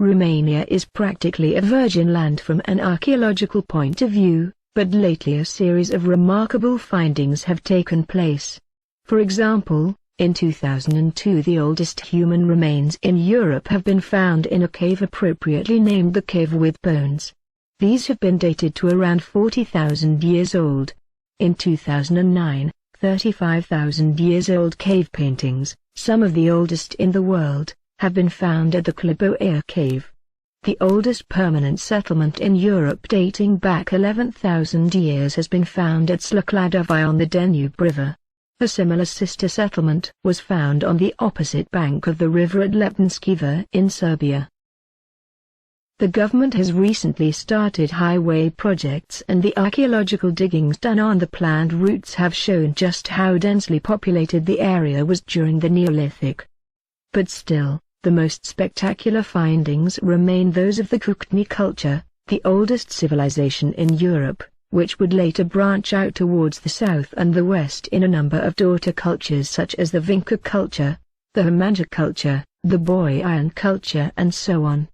Romania is practically a virgin land from an archaeological point of view, but lately a series of remarkable findings have taken place. For example, in 2002 the oldest human remains in Europe have been found in a cave appropriately named the Cave with Bones. These have been dated to around 40,000 years old. In 2009, 35,000 years old cave paintings, some of the oldest in the world, have been found at the Preistoria cave. The oldest permanent settlement in Europe dating back 11,000 years has been found at Slăcladovi on the Danube River. A similar sister settlement was found on the opposite bank of the river at Lepnskiva in Serbia. The government has recently started highway projects, and the archaeological diggings done on the planned routes have shown just how densely populated the area was during the Neolithic. But still, the most spectacular findings remain those of the Kukutni culture, the oldest civilization in Europe, which would later branch out towards the south and the west in a number of daughter cultures such as the Vinca culture, the Hamanja culture, the Boian culture, and so on.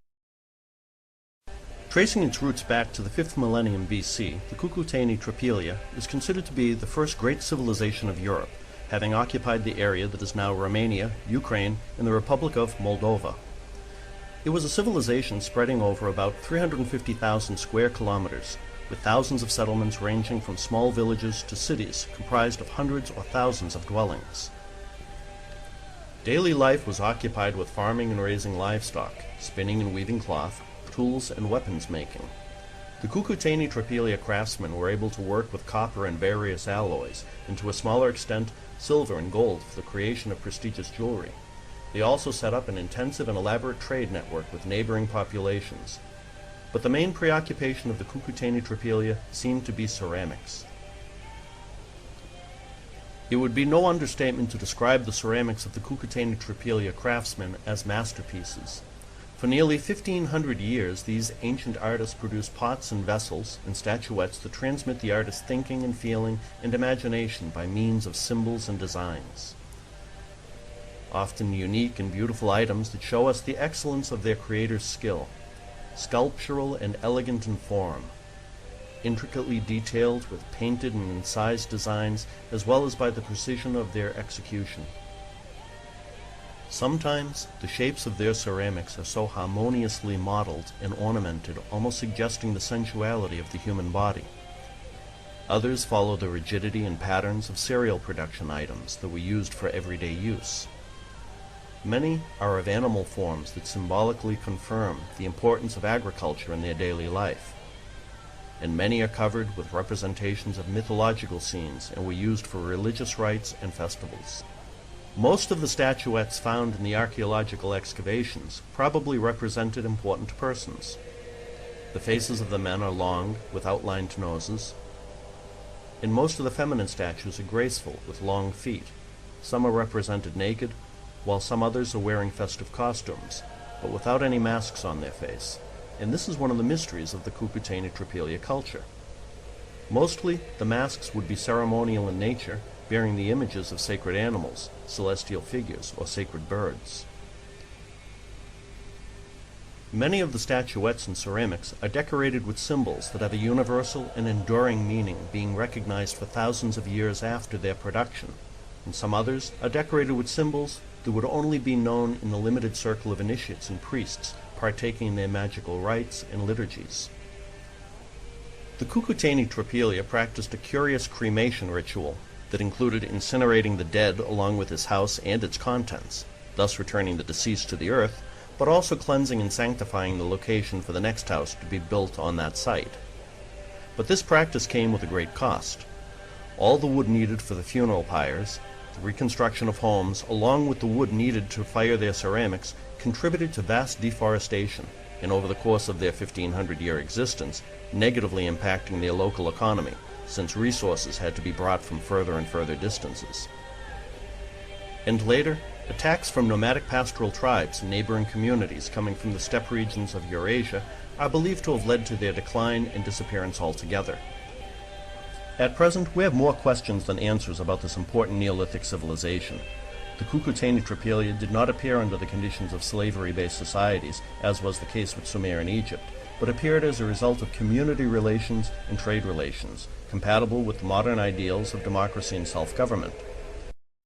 Tracing its roots back to the 5th millennium BC, the Cucuteni Tripelia is considered to be the first great civilization of Europe, having occupied the area that is now Romania, Ukraine, and the Republic of Moldova. It was a civilization spreading over about 350,000 square kilometers, with thousands of settlements ranging from small villages to cities comprised of hundreds or thousands of dwellings. Daily life was occupied with farming and raising livestock, spinning and weaving cloth, tools and weapons making. The Cucuteni Tripelia craftsmen were able to work with copper and various alloys, and to a smaller extent silver and gold for the creation of prestigious jewelry. They also set up an intensive and elaborate trade network with neighboring populations. But the main preoccupation of the Cucuteni Tripelia seemed to be ceramics. It would be no understatement to describe the ceramics of the Cucuteni Tripelia craftsmen as masterpieces. For nearly 1,500 years, these ancient artists produced pots and vessels and statuettes that transmit the artist's thinking and feeling and imagination by means of symbols and designs. Often unique and beautiful items that show us the excellence of their creator's skill, sculptural and elegant in form, intricately detailed with painted and incised designs, as well as by the precision of their execution. Sometimes the shapes of their ceramics are so harmoniously modeled and ornamented, almost suggesting the sensuality of the human body. Others follow the rigidity and patterns of cereal production items that were used for everyday use. Many are of animal forms that symbolically confirm the importance of agriculture in their daily life. And many are covered with representations of mythological scenes and were used for religious rites and festivals. Most of the statuettes found in the archaeological excavations probably represented important persons. The faces of the men are long, with outlined noses, and most of the feminine statues are graceful, with long feet. Some are represented naked, while some others are wearing festive costumes, but without any masks on their face. And this is one of the mysteries of the Cucuteni Tripelia culture. Mostly, the masks would be ceremonial in nature, bearing the images of sacred animals, celestial figures, or sacred birds. Many of the statuettes and ceramics are decorated with symbols that have a universal and enduring meaning, being recognized for thousands of years after their production, and some others are decorated with symbols that would only be known in the limited circle of initiates and priests partaking in their magical rites and liturgies. The Cucuteni Tripelia practiced a curious cremation ritual that included incinerating the dead along with his house and its contents, thus returning the deceased to the earth, but also cleansing and sanctifying the location for the next house to be built on that site. But this practice came with a great cost. All the wood needed for the funeral pyres, the reconstruction of homes, along with the wood needed to fire their ceramics, contributed to vast deforestation, and over the course of their 1,500-year existence, negatively impacting their local economy, since resources had to be brought from further and further distances. And later, attacks from nomadic pastoral tribes and neighboring communities coming from the steppe regions of Eurasia are believed to have led to their decline and disappearance altogether. At present, we have more questions than answers about this important Neolithic civilization. The Cucuteni Tripelia did not appear under the conditions of slavery-based societies, as was the case with Sumer in Egypt, but appeared as a result of community relations and trade relations, compatible with the modern ideals of democracy and self-government.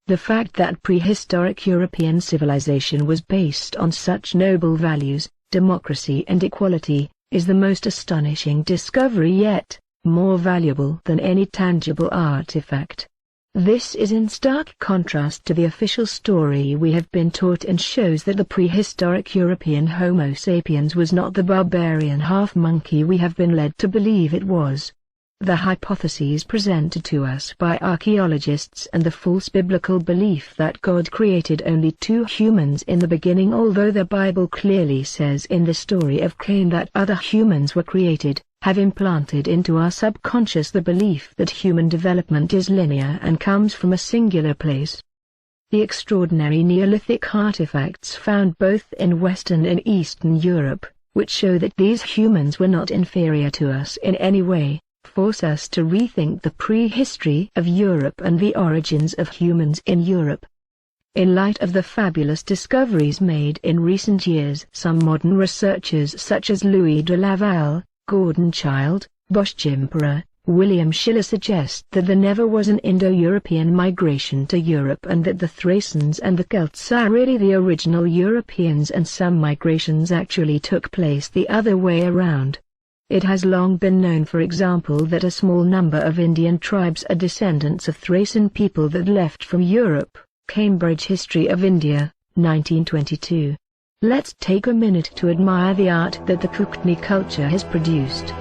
The fact that prehistoric European civilization was based on such noble values, democracy and equality, is the most astonishing discovery yet, more valuable than any tangible artifact. This is in stark contrast to the official story we have been taught and shows that the prehistoric European Homo sapiens was not the barbarian half-monkey we have been led to believe it was. The hypotheses presented to us by archaeologists and the false biblical belief that God created only two humans in the beginning, although the Bible clearly says in the story of Cain that other humans were created, have implanted into our subconscious the belief that human development is linear and comes from a singular place. The extraordinary Neolithic artifacts found both in Western and Eastern Europe, which show that these humans were not inferior to us in any way, force us to rethink the prehistory of Europe and the origins of humans in Europe. In light of the fabulous discoveries made in recent years, some modern researchers such as Louis de Laval, Gordon Childe, Bosch Chimpera, William Schiller suggest that there never was an Indo-European migration to Europe and that the Thracians and the Celts are really the original Europeans, and some migrations actually took place the other way around. It has long been known, for example, that a small number of Indian tribes are descendants of Thracian people that left from Europe. Cambridge History of India, 1922. Let's take a minute to admire the art that the Kootenai culture has produced.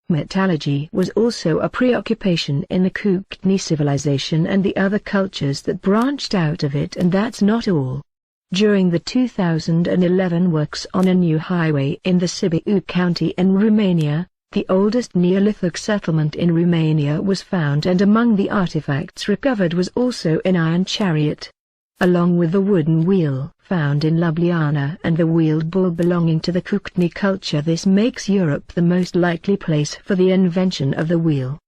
Metallurgy was also a preoccupation in the Kootenai civilization and the other cultures that branched out of it, and that's not all. During the 2011 works on a new highway in the Sibiu County in Romania, the oldest Neolithic settlement in Romania was found, and among the artifacts recovered was also an iron chariot, along with the wooden wheel found in Ljubljana and the wheeled bull belonging to the Kootenai culture. This makes Europe the most likely place for the invention of the wheel.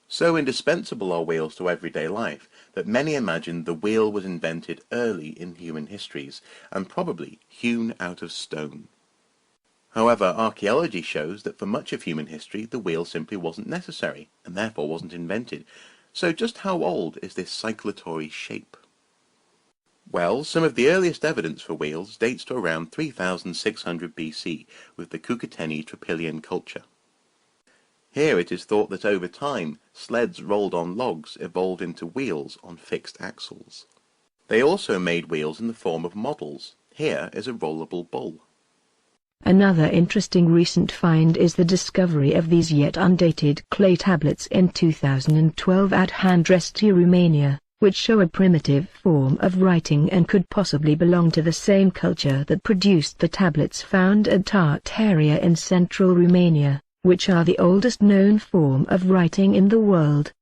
So indispensable are wheels to everyday life that many imagine the wheel was invented early in human histories and probably hewn out of stone. However, archaeology shows that for much of human history the wheel simply wasn't necessary and therefore wasn't invented. So just how old is this cyclotory shape? Well, some of the earliest evidence for wheels dates to around 3600 BC with the Cucuteni Tropilian culture. Here it is thought that over time sleds rolled on logs evolved into wheels on fixed axles. They also made wheels in the form of models. Here is a rollable bull. Another interesting recent find is the discovery of these yet undated clay tablets in 2012 at Handresti, Romania, which show a primitive form of writing and could possibly belong to the same culture that produced the tablets found at Tartaria in central Romania, which are the oldest known form of writing in the world.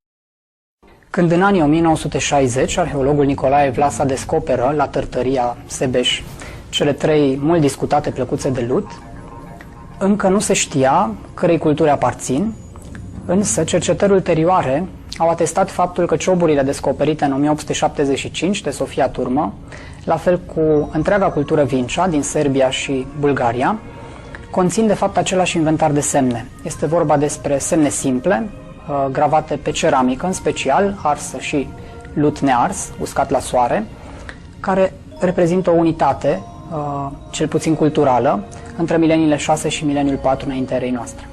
Când în anii 1960 arheologul Nicolae Vlasa descoperă la Tărtăria, Sebeș, cele 3 mult discutate plăcuțe de lut, încă nu se știa cărei culturi aparțin, însă cercetări ulterioare au atestat faptul că cioburile descoperite în 1875 de Sofia Turmă, la fel cu întreaga cultură Vincea din Serbia și Bulgaria, conțin de fapt același inventar de semne. Este vorba despre semne simple, gravate pe ceramică, în special arsă și lut nears, uscat la soare, care reprezintă o unitate, cel puțin culturală, între mileniile 6 și mileniul 4 înaintea erei noastre.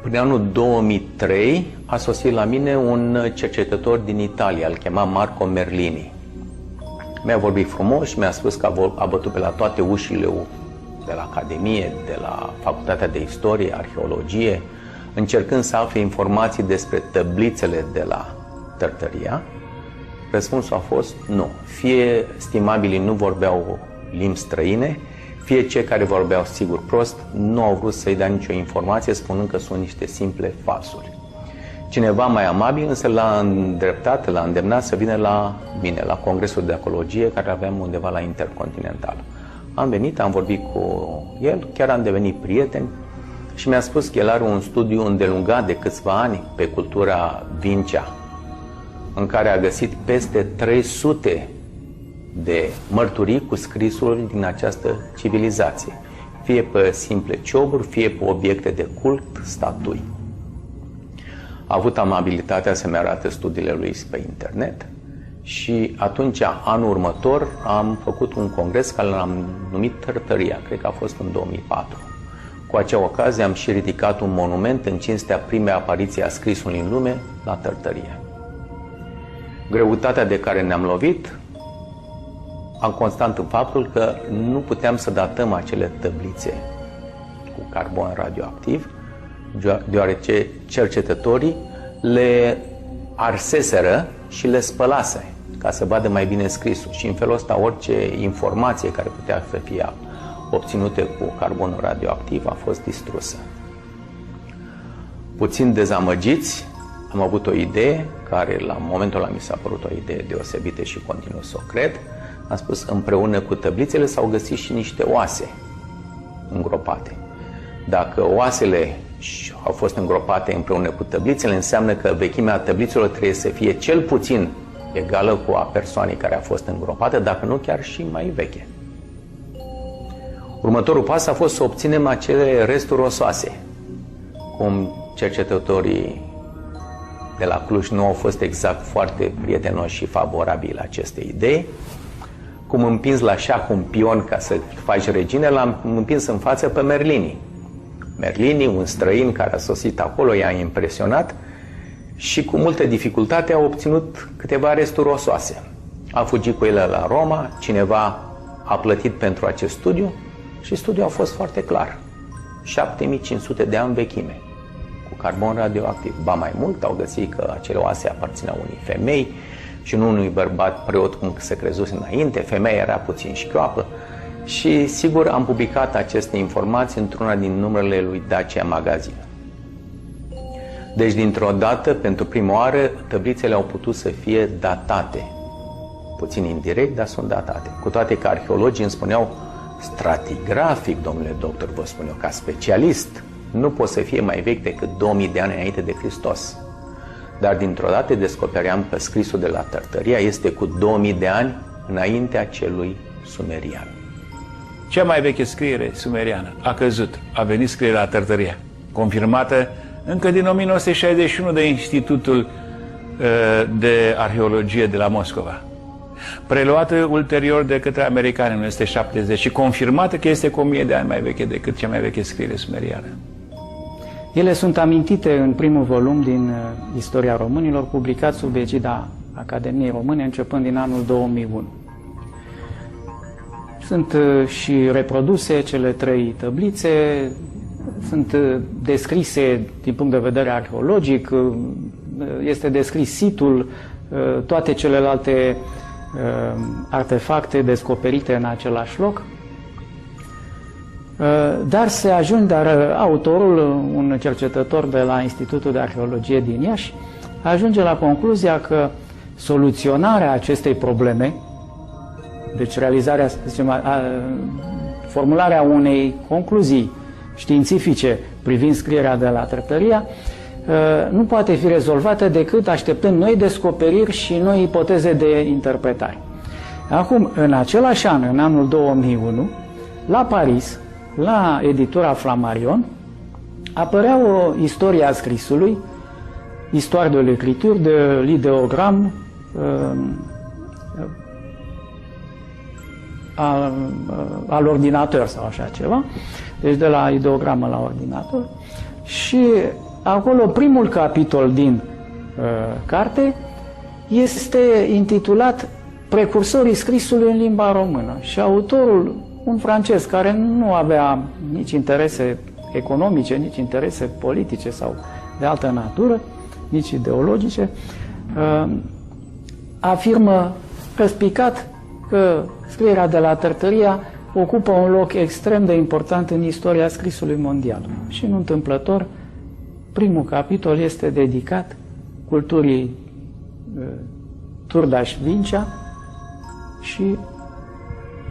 Prin anul 2003 a sosit la mine un cercetător din Italia, îl chema Marco Merlini. Mi-a vorbit frumos și mi-a spus că a bătut pe la toate ușile de la Academie, de la Facultatea de Istorie, Arheologie, încercând să afle informații despre tăblițele de la Tărtăria. Răspunsul a fost nu. Fie stimabilii nu vorbeau limbi străine, fie cei care vorbeau sigur prost nu au vrut să-i dea nicio informație, spunând că sunt niște simple falsuri. Cineva mai amabil însă l-a îndreptat, l-a îndemnat să vină la mine, la Congresul de Ecologie, care aveam undeva la Intercontinental. Am venit, am vorbit cu el, chiar am devenit prieteni și mi-a spus că el are un studiu îndelungat de câțiva ani pe cultura Vincea, în care a găsit peste 300 de mărturii cu scrisul din această civilizație, fie pe simple cioburi, fie pe obiecte de cult, statui. A avut amabilitatea să-mi arate studiile lui pe internet și atunci, anul următor, am făcut un congres care l-am numit Tărtăria, cred că a fost în 2004. Cu acea ocazie am și ridicat un monument în cinstea primei apariții a scrisului în lume la Tărtărie. Greutatea de care ne-am lovit am constat în faptul că nu puteam să datăm acele tăblițe cu carbon radioactiv, deoarece cercetătorii le arseseră și le spălase ca să vadă mai bine scrisul. Și în felul ăsta orice informație care putea să fie obținută cu carbonul radioactiv a fost distrusă. Puțin dezamăgiți, am avut o idee care la momentul ăla mi s-a părut o idee deosebită și continuu să o cred. Am spus, împreună cu tăblițele s-au găsit și niște oase îngropate. Dacă oasele au fost îngropate împreună cu tăblițele, înseamnă că vechimea tăblițelor trebuie să fie cel puțin egală cu a persoanei care a fost îngropată, dacă nu chiar și mai veche. Următorul pas a fost să obținem acele resturi osoase. Cum cercetătorii de la Cluj nu au fost exact foarte prietenoși și favorabili acestei idei, cum împins la șah un pion ca să faci regine, l-am împins în față pe Merlini. Merlini, un străin care a sosit acolo, i-a impresionat și cu multă dificultate a obținut câteva resturi osoase. A fugit cu ele la Roma, cineva a plătit pentru acest studiu și studiul a fost foarte clar. 7500 de ani vechime, cu carbon radioactiv. Ba mai mult, au găsit că acele oase aparțineau unei femei și nu unui bărbat preot, cum se crezuse înainte. Femeia era puțin șchioapă. Și sigur am publicat aceste informații într-una din numerele lui Dacia Magazine. Deci dintr-o dată, pentru prima oară, tablițele au putut să fie datate. Puțin indirect, dar sunt datate. Cu toate că arheologii îmi spuneau, stratigrafic, domnule doctor, vă spun eu, ca specialist, nu pot să fie mai vechi decât 2000 de ani înainte de Hristos. Dar dintr-o dată descopeream că scrisul de la Tartaria este cu 2000 de ani înaintea celui sumerian. Cea mai veche scriere sumeriană a căzut, a venit scrierea la Tartaria, confirmată încă din 1961 de Institutul de Arheologie de la Moscova, preluată ulterior de către americani în 1970 și confirmată că este cu 1000 de ani mai veche decât cea mai veche scriere sumeriană. Ele sunt amintite în primul volum din Istoria românilor, publicat sub egida Academiei Române, începând din anul 2001. Sunt și reproduse cele 3 tablițe, sunt descrise din punct de vedere arheologic, este descris situl, toate celelalte artefacte descoperite în același loc. Dar autorul, un cercetător de la Institutul de Arheologie din Iași, ajunge la concluzia că soluționarea acestei probleme, deci realizarea, formularea unei concluzii științifice privind scrierea de la Tartaria, nu poate fi rezolvată decât așteptând noi descoperiri și noi ipoteze de interpretare. Acum, în același an, în anul 2001, la Paris, la editura Flammarion, apărea o istorie a scrisului, Histoire de l'écriture, de l'ideogram, al ordinateur sau așa ceva, deci de la ideogramă la ordinator, și acolo primul capitol din carte este intitulat Precursorii scrisului în limba română și autorul, un francez care nu avea nici interese economice, nici interese politice sau de altă natură, nici ideologice, afirmă răspicat că scrierea de la Tartaria ocupă un loc extrem de important în istoria scrisului mondial. Și nu întâmplător, primul capitol este dedicat culturii Turdaș-Vincea și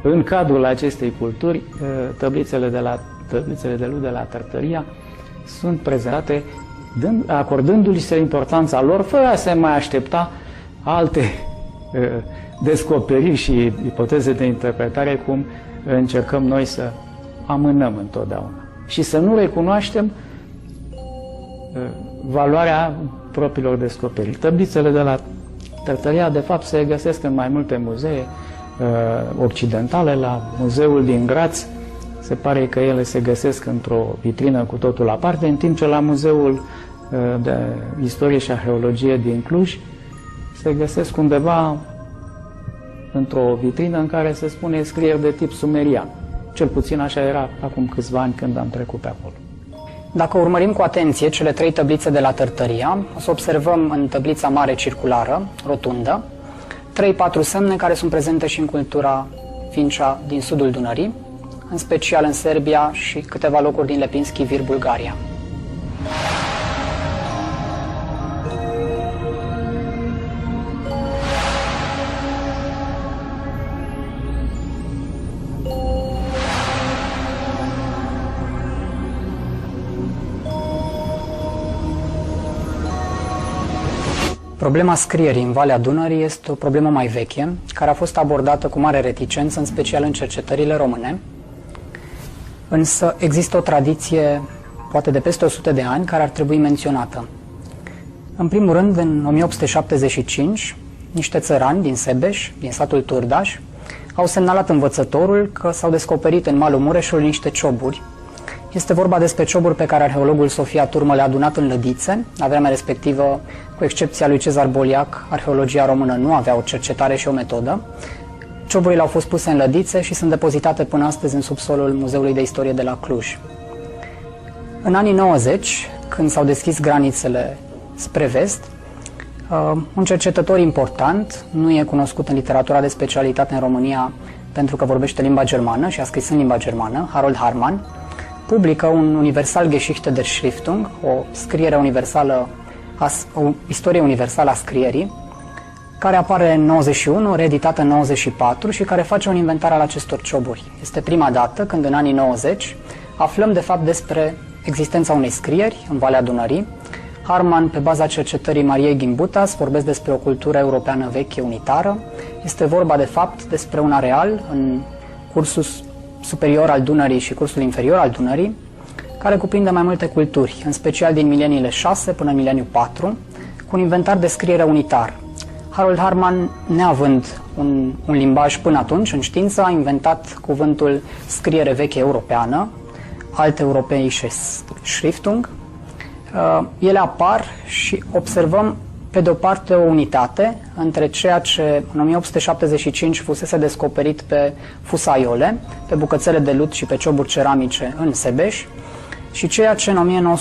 în cadrul acestei culturi, tablițele de lut de la Tartaria sunt prezentate acordându-li se importanța lor, fără a se mai aștepta alte descoperiri și ipoteze de interpretare, cum încercăm noi să amânăm întotdeauna. Și să nu recunoaștem valoarea propriilor descoperiri. Tablițele de la Tartaria, de fapt, se găsesc în mai multe muzee occidentale. La muzeul din Graz se pare că ele se găsesc într-o vitrină cu totul aparte, în timp ce la muzeul de istorie și arheologie din Cluj se găsesc undeva într-o vitrină în care se spune scrieri de tip sumerian. Cel puțin așa era acum câțiva ani când am trecut pe acolo. Dacă urmărim cu atenție cele 3 tablițe de la Tartaria, o să observăm în tablița mare circulară, rotundă, 3-4 semne care sunt prezente și în cultura Vincea din sudul Dunării, în special în Serbia și câteva locuri din Lepinski Vir, Bulgaria. Problema scrierii în Valea Dunării este o problemă mai veche, care a fost abordată cu mare reticență, în special în cercetările române. Însă există o tradiție, poate de peste 100 de ani, care ar trebui menționată. În primul rând, în 1875, niște țărani din Sebeș, din satul Turdaș, au semnalat învățătorul că s-au descoperit în malul Mureșului niște cioburi. Este vorba despre cioburi pe care arheologul Sofia Turmă le-a adunat în Lădițe. La vremea respectivă, cu excepția lui Cezar Boliac, arheologia română nu avea o cercetare și o metodă. Cioburile au fost puse în Lădițe și sunt depozitate până astăzi în subsolul Muzeului de Istorie de la Cluj. În anii 90, când s-au deschis granițele spre vest, un cercetător important, nu e cunoscut în literatura de specialitate în România pentru că vorbește limba germană și a scris în limba germană, Harold Hartmann, publică un Universalgeschichte der Schriftung, o scriere universală, o istorie universală a scrierii, care apare în 91, reeditată în 94 și care face un inventar al acestor cioburi. Este prima dată când în anii 90 aflăm de fapt despre existența unei scrieri în Valea Dunării. Hartmann, pe baza cercetării Mariei Gimbutas, vorbesc despre o cultură europeană veche unitară. Este vorba de fapt despre un areal în cursul superior al Dunării și cursul inferior al Dunării, care cuprinde mai multe culturi, în special din mileniile 6 până în mileniul 4, cu un inventar de scriere unitar. Harold Hartmann, neavând un limbaj până atunci în știință, a inventat cuvântul scriere veche europeană, Alteuropäische Schriftung. Ele apar și observăm pe de o parte o unitate între ceea ce în 1875 fusese descoperit pe fusaiole, pe bucățele de lut și pe cioburi ceramice în Sebeș, și ceea ce în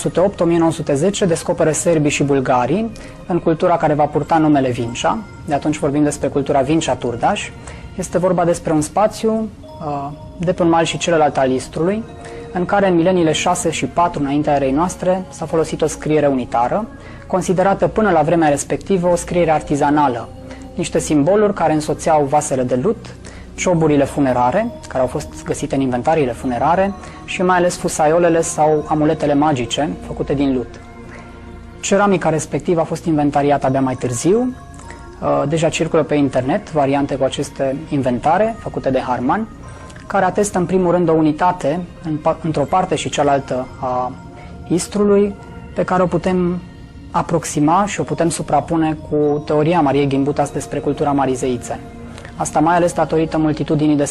1908-1910 descoperă sârbii și bulgarii în cultura care va purta numele Vincea. De atunci vorbim despre cultura Vincea-Turdaș. Este vorba despre un spațiu de pe un mal și celălalt al Istrului, în care în mileniile 6 și 4 înaintea erei noastre s-a folosit o scriere unitară, considerată până la vremea respectivă o scriere artizanală, niște simboluri care însoțeau vasele de lut, cioburile funerare, care au fost găsite în inventariile funerare, și mai ales fusaiolele sau amuletele magice făcute din lut. Ceramica respectivă a fost inventariată abia mai târziu. Deja circulă pe internet variante cu aceste inventare făcute de Hartmann, care atestă în primul rând o unitate într-o parte și cealaltă a Istrului, pe care o putem aproxima și o putem suprapune cu teoria Mariei Gimbutas despre cultura marii zeițe. Asta mai ales datorită multitudinii de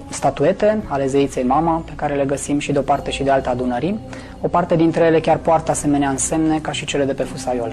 statuete ale zeiței Mama, pe care le găsim și de o parte și de alta a Dunării. O parte dintre ele chiar poartă asemenea însemne ca și cele de pe fusaiole.